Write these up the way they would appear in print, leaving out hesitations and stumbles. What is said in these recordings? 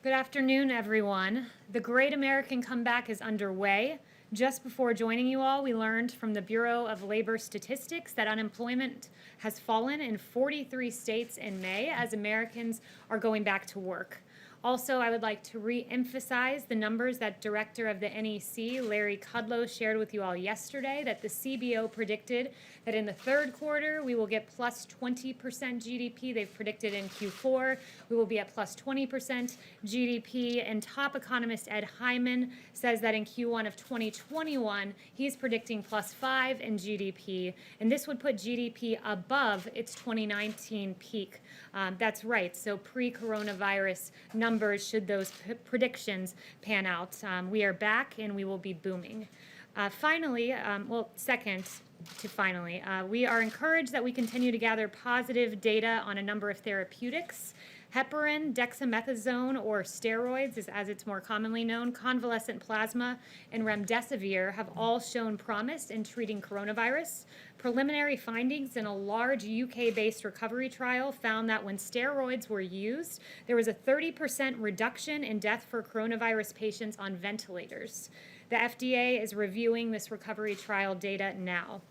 Good afternoon, everyone. The Great American Comeback is underway. Just before joining you all, we learned from the Bureau of Labor Statistics that unemployment has fallen in 43 states in May as Americans are going back to work. Also, I would like to re-emphasize the numbers that Director of the NEC, Larry Kudlow, shared with you all yesterday, that the CBO predicted that in the third quarter we will get plus 20% GDP. They've predicted in Q4 we will be at plus 20% GDP. And top economist Ed Hyman says that in Q1 of 2021, he's predicting plus 5 in GDP. And this would put GDP above its 2019 peak. That's right, so pre-coronavirus numbers should those predictions pan out. We are back and we will be booming. Finally, we are encouraged that we continue to gather positive data on a number of therapeutics. Heparin, dexamethasone, or steroids, as it's more commonly known, convalescent plasma, and remdesivir have all shown promise in treating coronavirus. Preliminary findings in a large UK-based recovery trial found that when steroids were used, there was a 30% reduction in death for coronavirus patients on ventilators. The FDA is reviewing this recovery trial data now.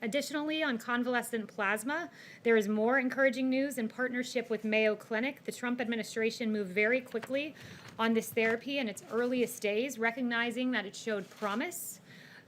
Additionally, on convalescent plasma, there is more encouraging news in partnership with Mayo Clinic. The Trump administration moved very quickly on this therapy in its earliest days, recognizing that it showed promise.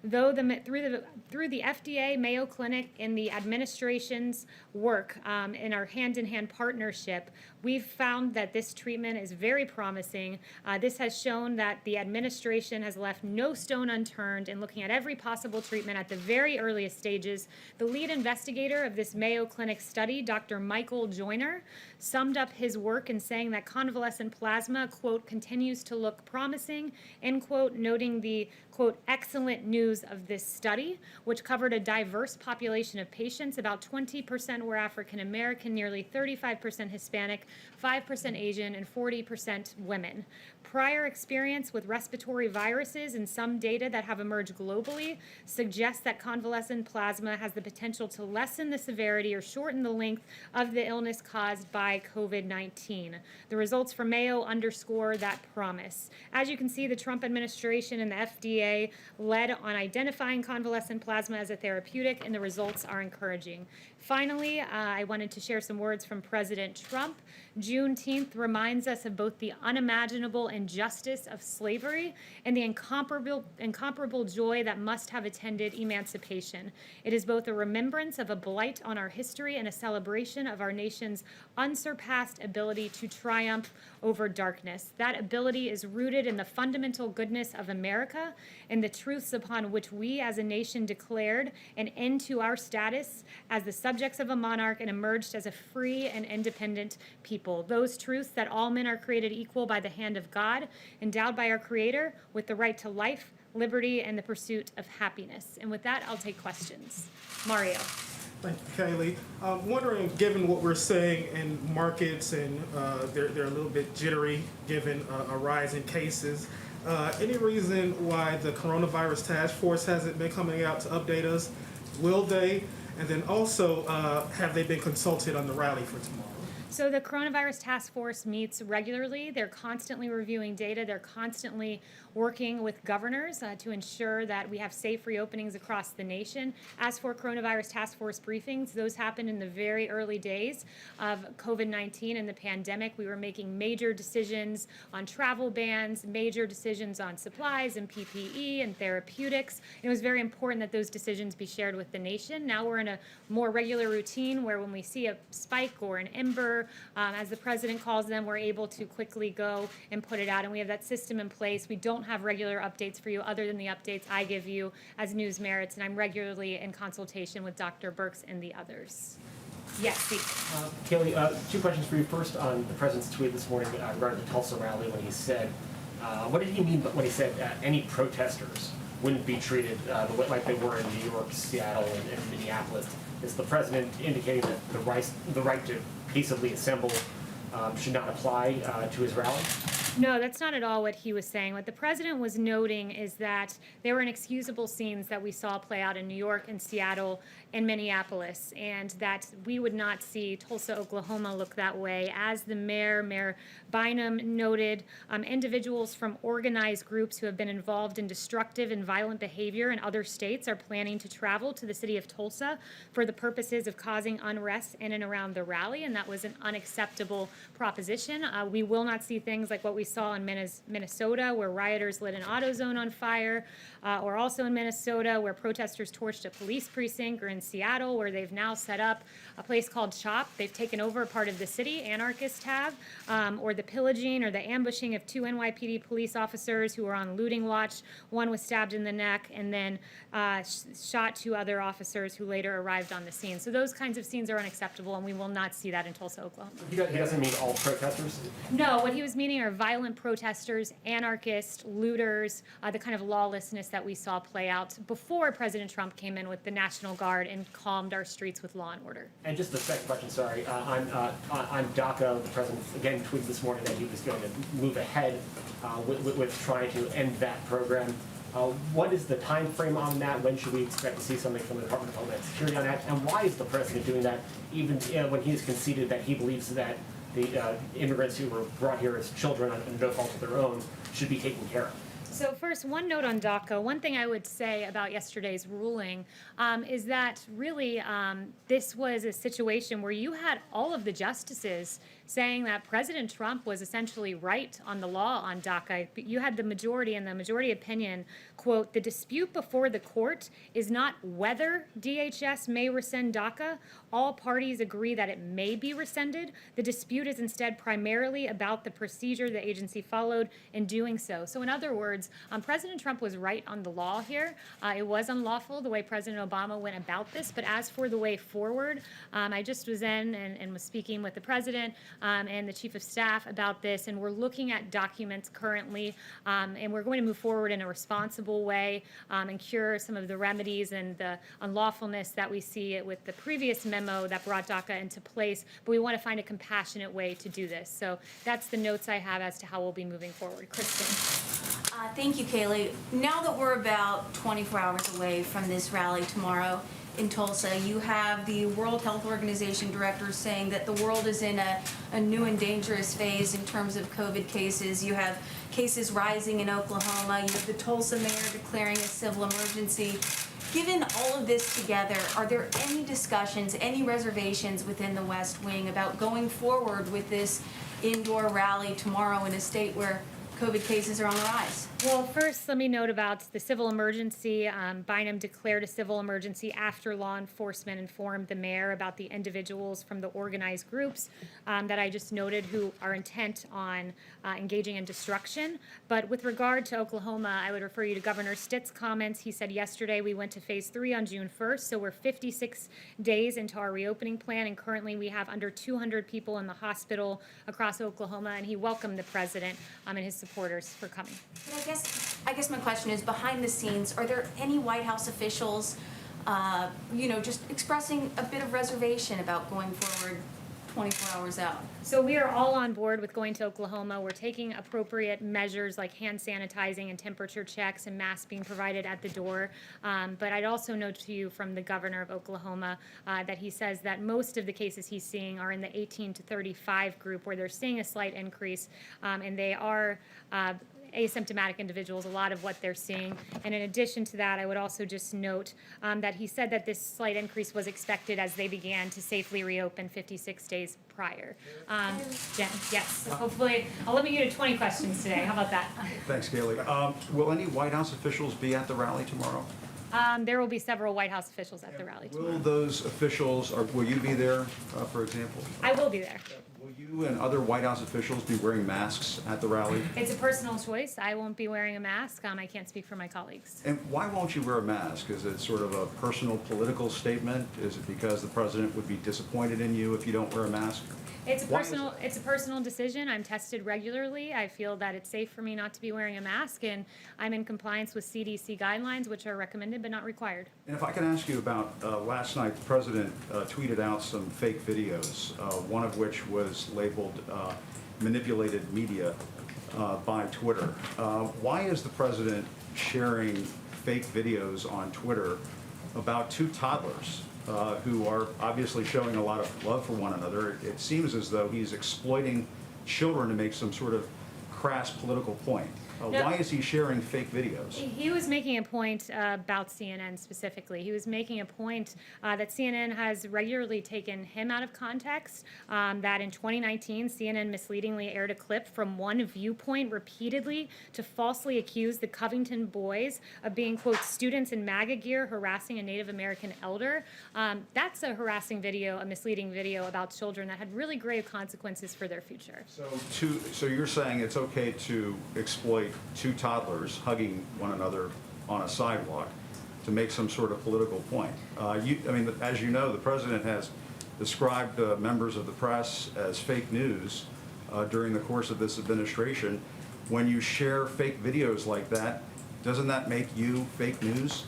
Though through the FDA, Mayo Clinic, and the administration's work in our hand-in-hand partnership, we've found that this treatment is very promising. This has shown that the administration has left no stone unturned in looking at every possible treatment at the very earliest stages. The lead investigator of this Mayo Clinic study, Dr. Michael Joyner, summed up his work in saying that convalescent plasma, quote, continues to look promising, end quote, noting the, quote, excellent news of this study, which covered a diverse population of patients. About 20% were African American, nearly 35% Hispanic, 5% Asian, and 40% women. Prior experience with respiratory viruses and some data that have emerged globally suggests that convalescent plasma has the potential to lessen the severity or shorten the length of the illness caused by COVID-19. The results from Mayo underscore that promise. As you can see, the Trump administration and the FDA led on identifying convalescent plasma as a therapeutic, and the results are encouraging. Finally, I wanted to share some words from President Trump. Juneteenth reminds us of both the unimaginable injustice of slavery and the incomparable joy that must have attended emancipation. It is both a remembrance of a blight on our history and a celebration of our nation's unsurpassed ability to triumph over darkness. That ability is rooted in the fundamental goodness of America and the truths upon which we as a nation declared an end to our status as the subjects of a monarch and emerged as a free and independent people. Those truths that all men are created equal by the hand of God, endowed by our Creator with the right to life, liberty, and the pursuit of happiness. And with that, I'll take questions. Mario. Thank you, Kaylee. I'm wondering, given what we're seeing in markets and they're a little bit jittery given a rise in cases, any reason why the coronavirus task force hasn't been coming out to update us? Will they? And then also, have they been consulted on the rally for tomorrow? So the coronavirus task force meets regularly. They're constantly reviewing data. They're constantly working with governors to ensure that we have safe reopenings across the nation. As for coronavirus task force briefings, those happened in the very early days of COVID-19 and the pandemic. We were making major decisions on travel bans, major decisions on supplies and PPE and therapeutics. It was very important that those decisions be shared with the nation. Now we're in a more regular routine where when we see a spike or an ember, as the president calls them, we're able to quickly go and put it out, and we have that system in place. We don't have regular updates for you other than the updates I give you as news merits, and I'm regularly in consultation with Dr. Birx and the others. Yes, Steve. Kaylee, two questions for you. First, on the president's tweet this morning regarding the Tulsa rally, when he said, what did he mean when he said any protesters wouldn't be treated like they were in New York, Seattle, and Minneapolis? Is the president indicating that the right to peaceably assemble should not apply to his rally? No, that's not at all what he was saying. What the president was noting is that there were inexcusable scenes that we saw play out in New York and Seattle and Minneapolis, and that we would not see Tulsa, Oklahoma look that way. As the Mayor Bynum noted, individuals from organized groups who have been involved in destructive and violent behavior in other states are planning to travel to the city of Tulsa for the purposes of causing unrest in and around the rally, and that was an unacceptable proposition. We will not see things like what we saw in Minnesota, where rioters lit an AutoZone on fire, or also in Minnesota, where protesters torched a police precinct, or in Seattle, where they've now set up a place called CHOP. They've taken over a part of the city, anarchists have, or the pillaging or the ambushing of 2 NYPD police officers who were on looting watch. One was stabbed in the neck and then shot 2 other officers who later arrived on the scene. So those kinds of scenes are unacceptable, and we will not see that in Tulsa, Oklahoma. He doesn't mean all protesters? No, what he was meaning are violent protesters, anarchists, looters, the kind of lawlessness that we saw play out before President Trump came in with the National Guard and calmed our streets with law and order. And just the second question, sorry, on DACA, the president again tweeted this morning that he was going to move ahead with trying to end that program. What is the time frame on that? When should we expect to see something from the Department of Homeland Security on that? And why is the president doing that, even when he has conceded that he believes that the immigrants who were brought here as children on no fault of their own should be taken care of? So first, one note on DACA. One thing I would say about yesterday's ruling is that really this was a situation where you had all of the justices saying that President Trump was essentially right on the law on DACA. You had the majority, and the majority opinion, quote, "The dispute before the court is not whether DHS may rescind DACA. All parties agree that it may be rescinded. The dispute is instead primarily about the procedure the agency followed in doing so." So in other words, President Trump was right on the law here. It was unlawful the way President Obama went about this, but as for the way forward, I just was in and was speaking with the president and the chief of staff about this, and we're looking at documents currently, and we're going to move forward in a responsible way and cure some of the remedies and the unlawfulness that we see with the previous memo that brought DACA into place, but we want to find a compassionate way to do this. So that's the notes I have as to how we'll be moving forward. Kristen. Thank you, Kaylee. Now that we're about 24 hours away from this rally tomorrow in Tulsa, you have the World Health Organization director saying that the world is in a new and dangerous phase in terms of COVID cases. You have cases rising in Oklahoma. You have the Tulsa mayor declaring a civil emergency. Given all of this together, are there any discussions, any reservations within the West Wing about going forward with this indoor rally tomorrow in a state where COVID cases are on the rise? Well, first, let me note about the civil emergency. Bynum declared a civil emergency after law enforcement informed the mayor about the individuals from the organized groups that I just noted who are intent on engaging in destruction. But with regard to Oklahoma, I would refer you to Governor Stitt's comments. He said yesterday we went to phase 3 on June 1st, so we're 56 days into our reopening plan, and currently we have under 200 people in the hospital across Oklahoma, and he welcomed the president and his supporters for coming. But I guess my question is, behind the scenes, are there any White House officials, just expressing a bit of reservation about going forward 24 hours out? So we are all on board with going to Oklahoma. We're taking appropriate measures like hand sanitizing and temperature checks and masks being provided at the door. But I'd also note to you from the governor of Oklahoma that he says that most of the cases he's seeing are in the 18 to 35 group, where they're seeing a slight increase, and they are asymptomatic individuals, a lot of what they're seeing. And in addition to that, I would also just note that he said that this slight increase was expected as they began to safely reopen 56 days prior. Jen, yes, so hopefully I'll limit you to 20 questions today. How about that? Thanks, Kaylee. Will any White House officials be at the rally tomorrow? There will be several White House officials at the rally tomorrow. Will those officials, or will you be there, for example? I will be there. Will you and other White House officials be wearing masks at the rally? It's a personal choice. I won't be wearing a mask. I can't speak for my colleagues. And why won't you wear a mask? Is it sort of a personal political statement? Is it because the president would be disappointed in you if you don't wear a mask? It's a Why is personal decision. I'm tested regularly. I feel that it's safe for me not to be wearing a mask, and I'm in compliance with CDC guidelines, which are recommended but not required. And if I can ask you about last night, the president tweeted out some fake videos, one of which was labeled manipulated media. by Twitter. Why is the president sharing fake videos on Twitter about two toddlers who are obviously showing a lot of love for one another? It seems as though he's exploiting children to make some sort of crass political point. No. Why is he sharing fake videos? He was making a point about CNN specifically. He was making a point that CNN has regularly taken him out of context, that in 2019, CNN misleadingly aired a clip from one viewpoint repeatedly to falsely accuse the Covington boys of being, quote, students in MAGA gear harassing a Native American elder. That's a harassing video, a misleading video about children that had really grave consequences for their future. So you're saying it's okay to exploit two toddlers hugging one another on a sidewalk to make some sort of political point? As you know, the president has described members of the press as fake news during the course of this administration. When you share fake videos like that, doesn't that make you fake news?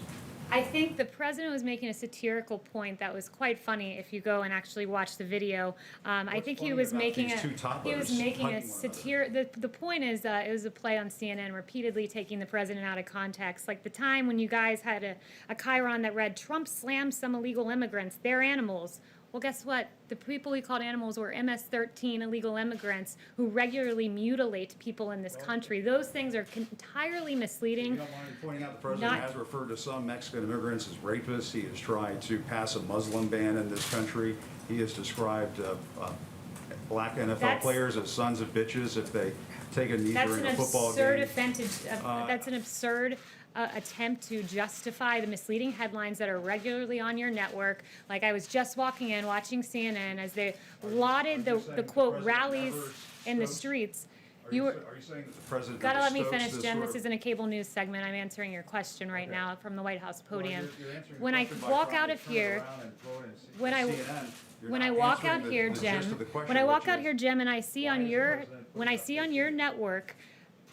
I think the president was making a satirical point that was quite funny if you go and actually watch the video. I think he funny was about making these a two toddlers he was making hugging a one satire. The point is it was a play on CNN repeatedly taking the president out of context. Like the time when you guys had a chyron that read Trump slams some illegal immigrants, they're animals. Well, guess what? The people he called animals were MS-13 illegal immigrants who regularly mutilate people in this country. Those things are entirely misleading. You don't mind pointing out the president has referred to some Mexican immigrants as rapists. He has tried to pass a Muslim ban in this country. He has described black NFL players as sons of bitches if they take a knee during a football game. That's an absurd attempt to justify the misleading headlines that are regularly on your network. Like I was just walking in, watching CNN as they lauded the quote rallies in the streets. Are you saying that the president Gotta let me stokes finish, this Jim. sort This of- isn't a cable news segment. I'm answering your question right now from the White House podium. You're answering the When I question by walk trying out to of turn it here, around and throw it in when I- CNN. You're when not I walk answering out the here, gist Jim, of the question, when I walk which out is, here, Jim, and I see why on is the your president when I putting see out on fake your news? network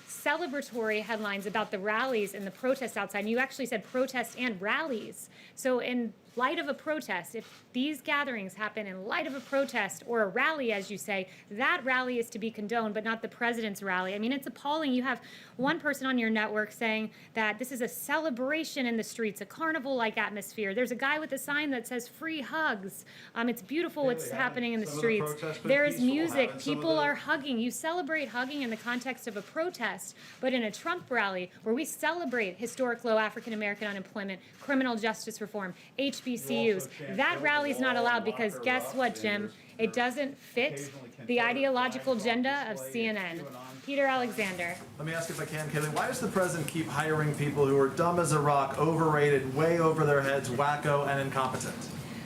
celebratory headlines about the rallies and the protests outside, and you actually said protests and rallies. So in light of a protest, if these gatherings happen in light of a protest or a rally, as you say, that rally is to be condoned, but not the president's rally. I mean, it's appalling. You have one person on your network saying that this is a celebration in the streets, a carnival-like atmosphere. There's a guy with a sign that says free hugs. It's beautiful what's happening in the some of the streets. protests been There's peaceful? music. Haven't some of People the- are hugging. You celebrate hugging in the context of a protest, but in a Trump rally where we celebrate historic low African American unemployment, criminal justice reform, HBCUs, chant that "Build the rally's not wall, allowed lock because her guess up," what, and Jim? there's- It doesn't fit occasionally the Confederate ideological flags on agenda of display, CNN. QAnon. Peter Alexander. Let me ask if I can, Kaylee, why does the president keep hiring people who are dumb as a rock, overrated, way over their heads, wacko, and incompetent?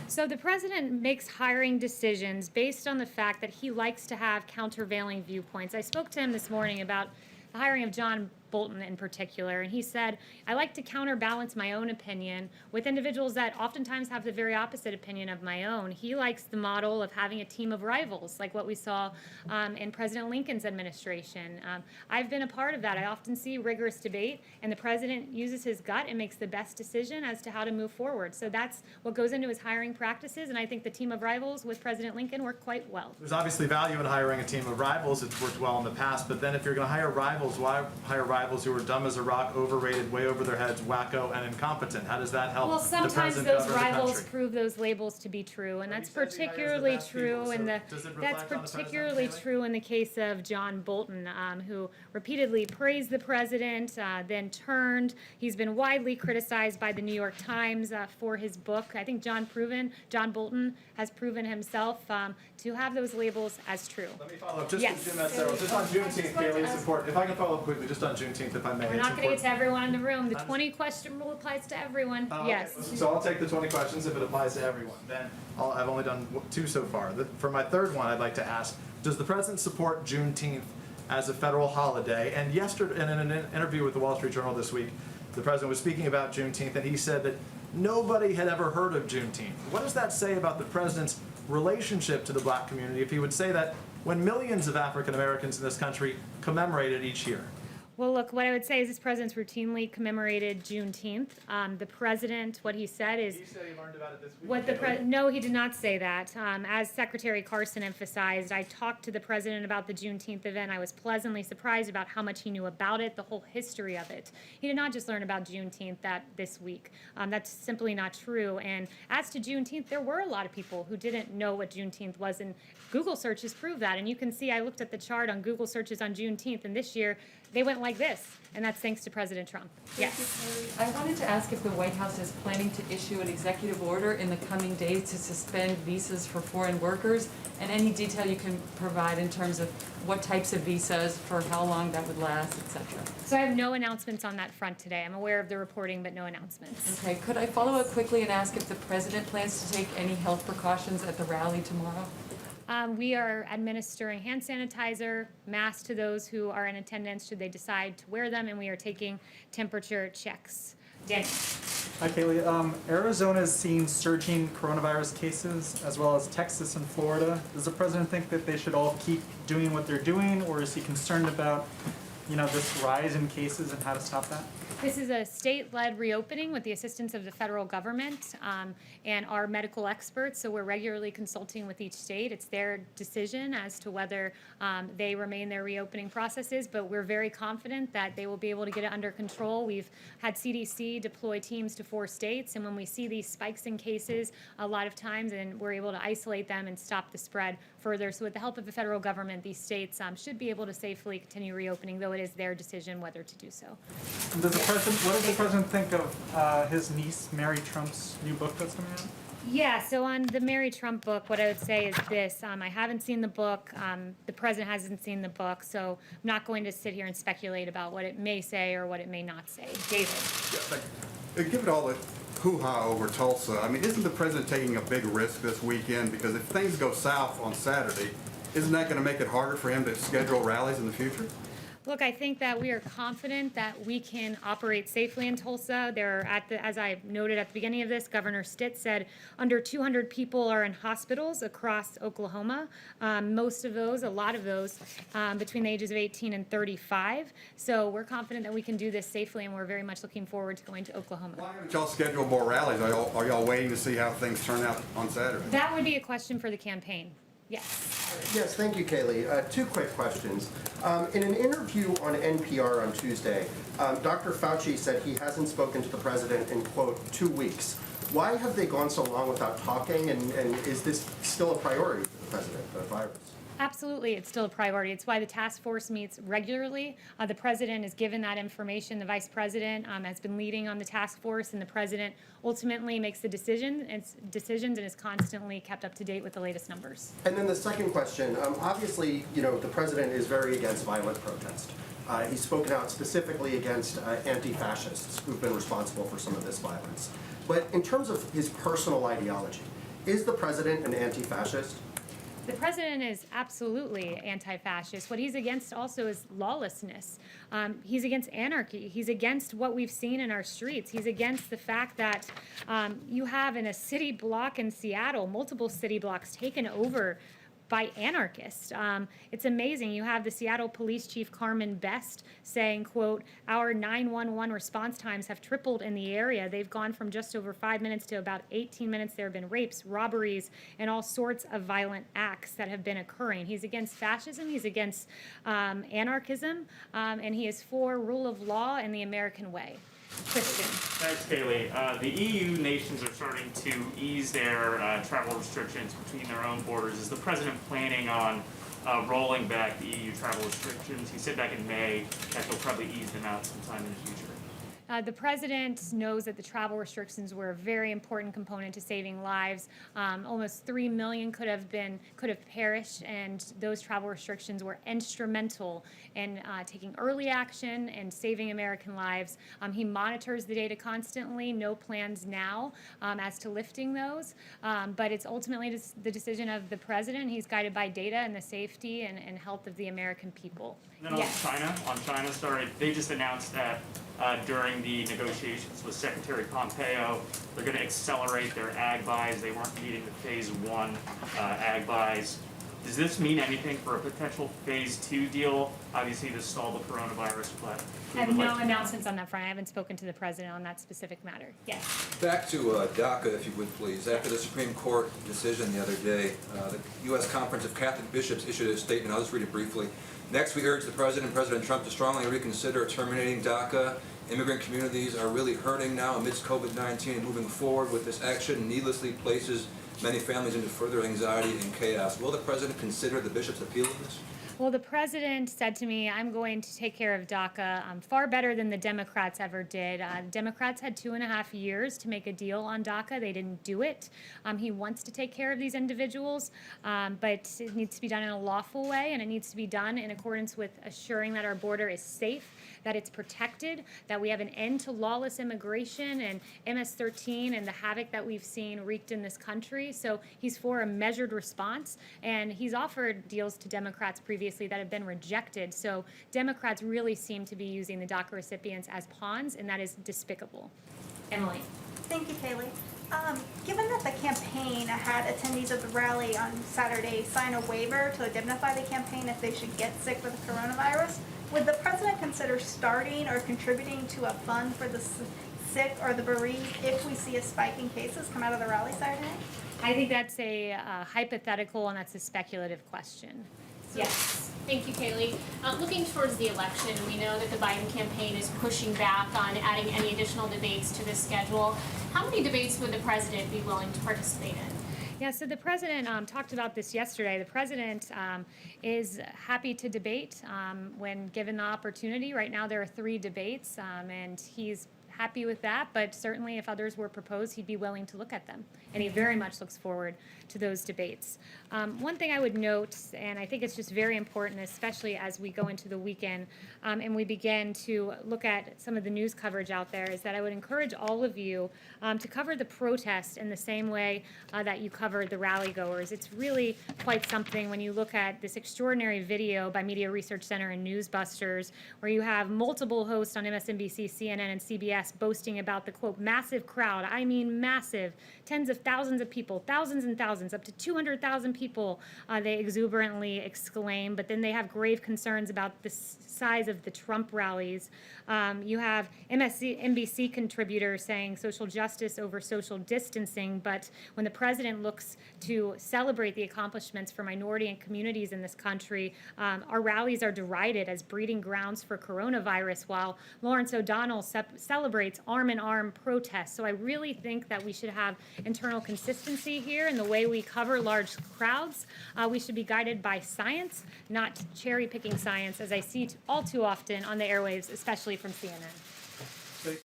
So the president makes hiring decisions based on the fact that he likes to have countervailing viewpoints. I spoke to him this morning about the hiring of John Bolton in particular, and he said, I like to counterbalance my own opinion with individuals that oftentimes have the very opposite opinion of my own. He likes the model of having a team of rivals, like what we saw in President Lincoln's administration. I've been a part of that. I often see rigorous debate, and the president uses his gut and makes the best decision as to how to move forward. So that's what goes into his hiring practices, and I think the team of rivals with President Lincoln worked quite well. There's obviously value in hiring a team of rivals. It's worked well in the past, but then if you're going to hire rivals, why hire rivals who are dumb as a rock, overrated, way over their heads, wacko, and incompetent? How does that help Well, the sometimes president those govern the rivals country? prove those labels to be true, and that's he says he hires the particularly best people, true in so the does it reflect that's on the president, particularly Kaylee? true in the case of John Bolton, who repeatedly praised the president, then turned. He's been widely criticized by the New York Times for his book. I think John Bolton has proven himself to have those labels as true. Let me follow up. Just Yes. to Jim, just on Juneteenth, Kaylee, it's important. If I can follow up quickly, just on Juneteenth, if I may. We're it's not going to get to important. everyone in the room. The 20-question rule applies to everyone. Okay. Yes. So I'll take the 20 questions if it applies to everyone. Then I've only done 2 so far. For my third one, I'd like to ask, does the president support Juneteenth as a federal holiday? And yesterday, in an interview with the Wall Street Journal this week, the president was speaking about Juneteenth, and he said that nobody had ever heard of Juneteenth. What does that say about the president's relationship to the black community if he would say that when millions of African Americans in this country commemorate it each year? Well, look, what I would say is this president's routinely commemorated Juneteenth. The president, what he said is. You say you learned about it this week. No, he did not say that. As Secretary Carson emphasized, I talked to the president about the Juneteenth event. I was pleasantly surprised about how much he knew about it, the whole history of it. He did not just learn about Juneteenth this week. That's simply not true. And as to Juneteenth, there were a lot of people who didn't know what Juneteenth was, and Google searches prove that. And you can see, I looked at the chart on Google searches on Juneteenth, and this year they went like this, and that's thanks to President Trump. Yes. I wanted to ask if the White House is planning to issue an executive order in the coming days to suspend visas for foreign workers, and any detail you can provide in terms of what types of visas, for how long that would last, etc. So I have no announcements on that front today. I'm aware of the reporting, but no announcements. Okay, could I follow up quickly and ask if the president plans to take any health precautions at the rally tomorrow? We are administering hand sanitizer, masks to those who are in attendance should they decide to wear them, and we are taking temperature checks. Daniel. Hi, Kaylee. Arizona's seen surging coronavirus cases, as well as Texas and Florida. Does the president think that they should all keep doing what they're doing, or is he concerned about, this rise in cases and how to stop that? This is a state-led reopening with the assistance of the federal government and our medical experts, so we're regularly consulting with each state. It's their decision as to whether they remain their reopening processes, but we're very confident that they will be able to get it under control. We've had CDC deploy teams to 4 states, and when we see these spikes in cases a lot of times, and we're able to isolate them and stop the spread further. So with the help of the federal government, these states should be able to safely continue reopening, though it is their decision whether to do so. What does the president think of his niece, Mary Trump's new book that's coming out? Yeah, so on the Mary Trump book, what I would say is this. I haven't seen the book. The president hasn't seen the book, so I'm not going to sit here and speculate about what it may say or what it may not say. David. Given all the hoo-ha over Tulsa, isn't the president taking a big risk this weekend? Because if things go south on Saturday, isn't that going to make it harder for him to schedule rallies in the future? Look, I think that we are confident that we can operate safely in Tulsa. As I noted at the beginning of this, Governor Stitt said under 200 people are in hospitals across Oklahoma. Most of those, a lot of those, between the ages of 18 and 35. So we're confident that we can do this safely, and we're very much looking forward to going to Oklahoma. Why haven't y'all scheduled more rallies? Are y'all waiting to see how things turn out on Saturday? That would be a question for the campaign. Yes. Yes, thank you, Kaylee. 2 quick questions. In an interview on NPR on Tuesday, Dr. Fauci said he hasn't spoken to the president in, quote, 2 weeks. Why have they gone so long without talking, and is this still a priority for the president, the virus? Absolutely, it's still a priority. It's why the task force meets regularly. The president is given that information. The vice president has been leading on the task force, and the president ultimately makes the decisions and is constantly kept up to date with the latest numbers. And then the second question, obviously, the president is very against violent protest. He's spoken out specifically against anti-fascists who've been responsible for some of this violence. But in terms of his personal ideology, is the president an anti-fascist? The president is absolutely anti-fascist. What he's against also is lawlessness. He's against anarchy. He's against what we've seen in our streets. He's against the fact that you have in a city block in Seattle, multiple city blocks taken over by anarchists. It's amazing. You have the Seattle Police Chief Carmen Best saying, quote, our 911 response times have tripled in the area. They've gone from just over 5 minutes to about 18 minutes. There have been rapes, robberies, and all sorts of violent acts that have been occurring. He's against fascism. He's against anarchism. And he is for rule of law and the American way. Christian. Thanks, Kaylee. The EU nations are starting to ease their travel restrictions between their own borders. Is the president planning on rolling back the EU travel restrictions? He said back in May that he'll probably ease them out sometime in the future. The president knows that the travel restrictions were a very important component to saving lives. Almost 3 million could have perished, and those travel restrictions were instrumental in taking early action and saving American lives. He monitors the data constantly. No plans now as to lifting those, but it's ultimately the decision of the president. He's guided by data and the safety and health of the American people. And then Yes. on China, they just announced that during the negotiations with Secretary Pompeo, they're going to accelerate their ag buys. They weren't meeting the phase 1 ag buys. Does this mean anything for a potential phase 2 deal? Obviously, to stall the coronavirus, but I have no announcements on that front. I haven't spoken to the president on that specific matter. Yes. Back to DACA, if you would please. After the Supreme Court decision the other day, the U.S. Conference of Catholic Bishops issued a statement. I'll just read it briefly. Next, we urge the President, President Trump, to strongly reconsider terminating DACA. Immigrant communities are really hurting now amidst COVID-19, and moving forward with this action needlessly places many families into further anxiety and chaos. Will the President consider the bishop's appeal in this? Well, the president said to me, I'm going to take care of DACA far better than the Democrats ever did. Democrats had 2.5 years to make a deal on DACA. They didn't do it. He wants to take care of these individuals, but it needs to be done in a lawful way, and it needs to be done in accordance with assuring that our border is safe, that it's protected, that we have an end to lawless immigration and MS-13 and the havoc that we've seen wreaked in this country. So he's for a measured response, and he's offered deals to Democrats previously that have been rejected. So Democrats really seem to be using the DACA recipients as pawns, and that is despicable. Emily. Thank you, Kaylee. Given that the campaign had attendees of the rally on Saturday sign a waiver to indemnify the campaign if they should get sick with the coronavirus, would the president consider starting or contributing to a fund for the sick or the bereaved if we see a spike in cases come out of the rally Saturday night? I think that's a hypothetical, and that's a speculative question. Yes. Thank you, Kaylee. Looking towards the election, we know that the Biden campaign is pushing back on adding any additional debates to the schedule. How many debates would the president be willing to participate in? Yeah, so the president talked about this yesterday. The president is happy to debate when given the opportunity. Right now there are 3 debates, and he's happy with that, but certainly if others were proposed, he'd be willing to look at them, and he very much looks forward to those debates. One thing I would note, and I think it's just very important, especially as we go into the weekend and we begin to look at some of the news coverage out there, is that I would encourage all of you to cover the protest in the same way that you covered the rally goers. It's really quite something when you look at this extraordinary video by Media Research Center and Newsbusters, where you have multiple hosts on MSNBC, CNN, and CBS boasting about the, quote, massive crowd. I mean massive. Tens of thousands of people, thousands and thousands, up to 200,000 people, they exuberantly exclaim. But then they have grave concerns about the size of the Trump rallies. You have MSNBC contributors saying social justice over social distancing, but when the president looks to celebrate the accomplishments for minority and communities in this country, our rallies are derided as breeding grounds for coronavirus, while Lawrence O'Donnell celebrates arm-in-arm protests. So I really think that we should have internal consistency here in the way we cover large crowds. We should be guided by science, not cherry-picking science, as I see all too often on the airwaves, especially from CNN.